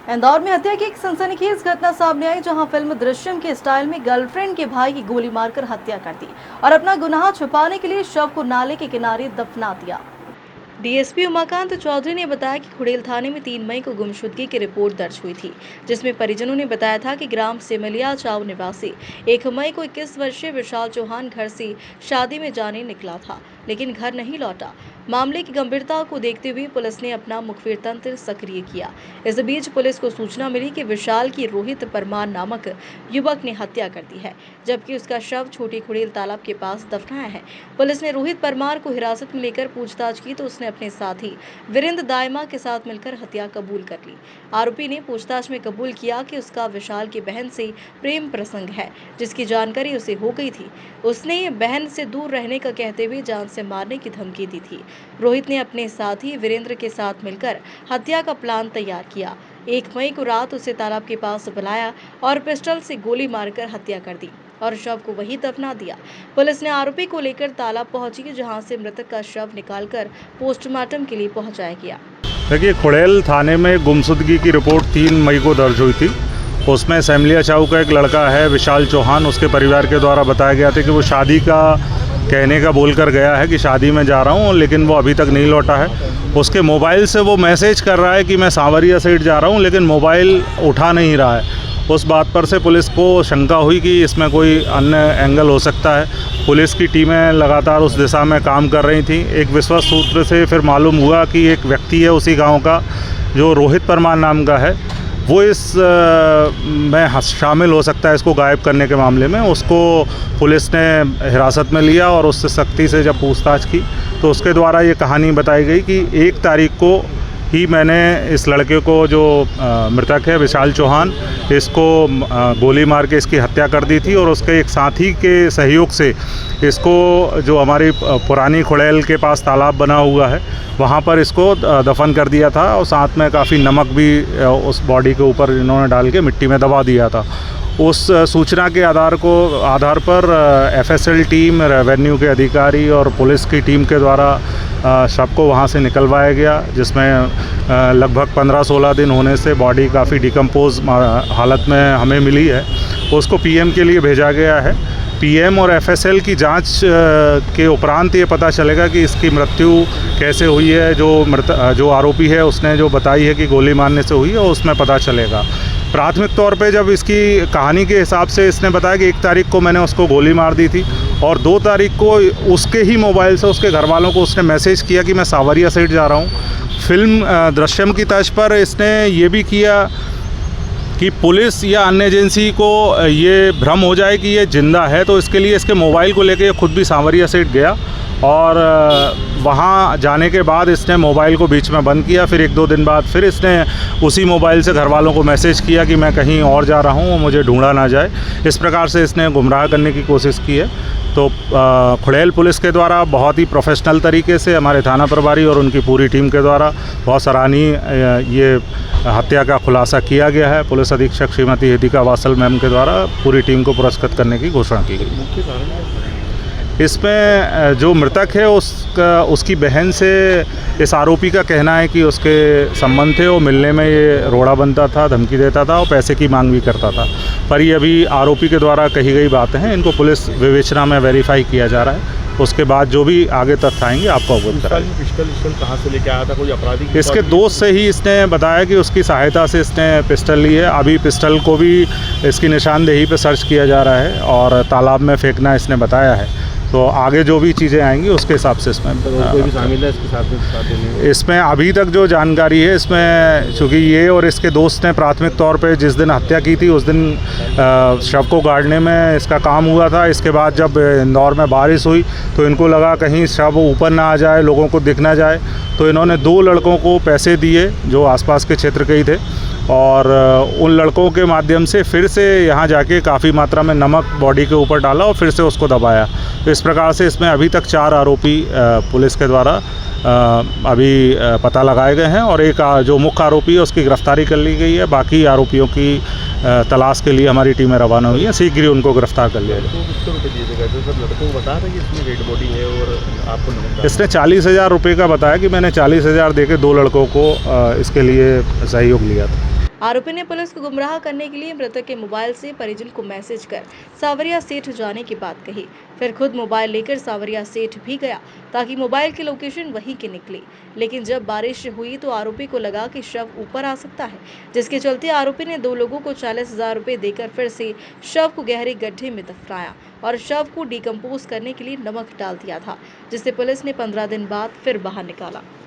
इंदौर में हत्या की एक सनसनीखेज घटना सामने आई, जहां फिल्म दृश्यम के स्टाइल में गर्लफ्रेंड के भाई की गोली मारकर हत्या कर दी और अपना गुनाह छुपाने के लिए शव को नाले के किनारे दफना दिया। डीएसपी उमाकांत चौधरी ने बताया कि खुड़ेल थाने में 3 मई को गुमशुदगी की रिपोर्ट दर्ज हुई थी, जिसमें परिजनों ने बताया था कि ग्राम सिमलिया चाव निवासी 1 मई को 21 वर्षीय विशाल चौहान घर से शादी में जाने निकला था, लेकिन घर नहीं लौटा। मामले की गंभीरता को देखते हुए पुलिस ने अपना मुखबिर तंत्र सक्रिय किया। इस बीच पुलिस को सूचना मिली कि विशाल की रोहित परमार नामक युवक ने हत्या कर दी है, जबकि उसका शव छोटी खुड़ेल तालाब के पास दफनाया है। पुलिस ने रोहित परमार को हिरासत में लेकर पूछताछ की तो उसने अपने साथी वीरेंद्र दायमा के साथ मिलकर हत्या कबूल कर ली। आरोपी ने पूछताछ में कबूल किया कि उसका विशाल की बहन से प्रेम प्रसंग है, जिसकी जानकारी उसे हो गई थी। उसने बहन से दूर रहने का कहते हुए जान से मारने की धमकी दी थी। रोहित ने अपने साथी वीरेंद्र के साथ मिलकर हत्या का प्लान तैयार किया। 1 मई को रात उसे तालाब के पास बुलाया और पिस्टल से गोली मारकर हत्या कर दी और शव को वहीं दफना दिया। पुलिस ने आरोपी को लेकर तालाब पहुंची, जहां से मृतक का शव निकालकर पोस्टमार्टम के लिए पहुंचाया गया। देखिए, खुड़ेल थाने में गुमशुदगी की रिपोर्ट 3 मई को दर्ज हुई थी। उसमें सिमलिया चाव का एक लड़का है विशाल चौहान, उसके परिवार के द्वारा बताया गया था कि वो शादी का कहने का बोलकर गया है कि शादी में जा रहा हूँ, लेकिन वो अभी तक नहीं लौटा है। उसके मोबाइल से वो मैसेज कर रहा है कि मैं सांवरिया साइड जा रहा हूँ, लेकिन मोबाइल उठा नहीं रहा है। उस बात पर से पुलिस को शंका हुई कि इसमें कोई अन्य एंगल हो सकता है। पुलिस की टीमें लगातार उस दिशा में काम कर रही थी। एक विश्वस्त सूत्र से फिर मालूम हुआ कि एक व्यक्ति है उसी गांव का, जो रोहित परमार नाम का है, वो इस में शामिल हो सकता है इसको गायब करने के मामले में। उसको पुलिस ने हिरासत में लिया और उससे सख्ती से जब पूछताछ की तो उसके द्वारा ये कहानी बताई गई कि 1 तारीख को ही मैंने इस लड़के को, जो मृतक है विशाल चौहान, इसको गोली मार के इसकी हत्या कर दी थी और उसके एक साथी के सहयोग से इसको, जो हमारी पुरानी खुड़ैल के पास तालाब बना हुआ है, वहाँ पर इसको दफन कर दिया था और साथ में काफ़ी नमक भी उस बॉडी के ऊपर इन्होंने डाल के मिट्टी में दबा दिया था। उस सूचना के आधार पर एफएसएल टीम, रेवेन्यू के अधिकारी और पुलिस की टीम के द्वारा शव को वहाँ से निकलवाया गया, जिसमें लगभग 15-16 दिन होने से बॉडी काफ़ी डिकम्पोज हालत में हमें मिली है। उसको पीएम के लिए भेजा गया है। पीएम और एफएसएल की जांच के उपरांत ये पता चलेगा कि इसकी मृत्यु कैसे हुई है। जो आरोपी है उसने जो बताई है कि गोली मारने से हुई है, उसमें पता चलेगा। प्राथमिक तौर पे जब इसकी कहानी के हिसाब से इसने बताया कि 1 तारीख को मैंने उसको गोली मार दी थी और 2 तारीख को उसके ही मोबाइल से उसके घर वालों को उसने मैसेज किया कि मैं सांवरिया साइड जा रहा हूँ। फिल्म दृश्यम की तर्ज पर इसने ये भी किया कि पुलिस या अन्य एजेंसी को ये भ्रम हो जाए कि ये जिंदा है, तो इसके लिए इसके मोबाइल को लेके खुद भी सांवरिया साइड गया और वहाँ जाने के बाद इसने मोबाइल को बीच में बंद किया। फिर 1-2 दिन बाद फिर इसने उसी मोबाइल से घर वालों को मैसेज किया कि मैं कहीं और जा रहा हूँ, मुझे ढूंढा ना जाए। इस प्रकार से इसने गुमराह करने की कोशिश की है। तो खुड़ैल पुलिस के द्वारा बहुत ही प्रोफेशनल तरीके से, हमारे थाना प्रभारी और उनकी पूरी टीम के द्वारा बहुत सराहनीय ये हत्या का खुलासा किया गया है। पुलिस अधीक्षक श्रीमती हेदिका वासल मैम के द्वारा पूरी टीम को पुरस्कृत करने की घोषणा की गई। इसमें जो मृतक है उसकी बहन से इस आरोपी का कहना है कि उसके संबंध थे, वो मिलने में ये रोड़ा बनता था, धमकी देता था और पैसे की मांग भी करता था। पर ये अभी आरोपी के द्वारा कही गई बातें हैं, इनको पुलिस विवेचना में वेरीफाई किया जा रहा है। उसके बाद जो भी आगे तथ्य आएंगे आपको अवगत कराएंगे। पिस्टल कहाँ से लेके आया था? कोई अपराधी? इसके दोस्त से ही इसने बताया कि उसकी सहायता से इसने पिस्टल ली है। अभी पिस्टल को भी इसकी निशानदेही पे सर्च किया जा रहा है और तालाब में फेंकना इसने बताया है। तो आगे जो भी चीज़ें आएंगी उसके हिसाब से इसमें कोई भी शामिल है इसके साथ? इसमें अभी तक जो जानकारी है, इसमें चूँकि ये और इसके दोस्त ने प्राथमिक तौर पे जिस दिन हत्या की थी उस दिन शव को गाड़ने में इसका काम हुआ था। इसके बाद जब इंदौर में बारिश हुई तो इनको लगा कहीं शव ऊपर ना आ जाए, लोगों को दिख ना जाए, तो इन्होंने 2 लड़कों को पैसे दिए जो आसपास के क्षेत्र के ही थे और उन लड़कों के माध्यम से फिर से यहाँ जाके काफ़ी मात्रा में नमक बॉडी के ऊपर डाला और फिर से उसको दबाया। तो इस प्रकार से इसमें अभी तक 4 आरोपी पुलिस के द्वारा अभी पता लगाए गए हैं और एक जो मुख्य आरोपी है उसकी गिरफ्तारी कर ली गई है। बाकी आरोपियों की तलाश के लिए हमारी टीमें रवाना हुई हैं, शीघ्र ही उनको गिरफ्तार कर लिया जाएगा। इसने 40,000 रुपये का बताया कि मैंने 40,000 दे के 2 लड़कों को इसके लिए सहयोग लिया था। आरोपी ने पुलिस को गुमराह करने के लिए मृतक के मोबाइल से परिजन को मैसेज कर सावरिया सेठ जाने की बात कही। फिर खुद मोबाइल लेकर सावरिया सेठ भी गया ताकि मोबाइल की लोकेशन वहीं की निकली। लेकिन जब बारिश हुई तो आरोपी को लगा कि शव ऊपर आ सकता है, जिसके चलते आरोपी ने 2 लोगों को 40,000 रुपए देकर फिर से शव को गहरे गड्ढे में दफनाया और शव को डिकम्पोज करने के लिए नमक डाल दिया था, जिसे पुलिस ने 15 दिन बाद फिर बाहर निकाला।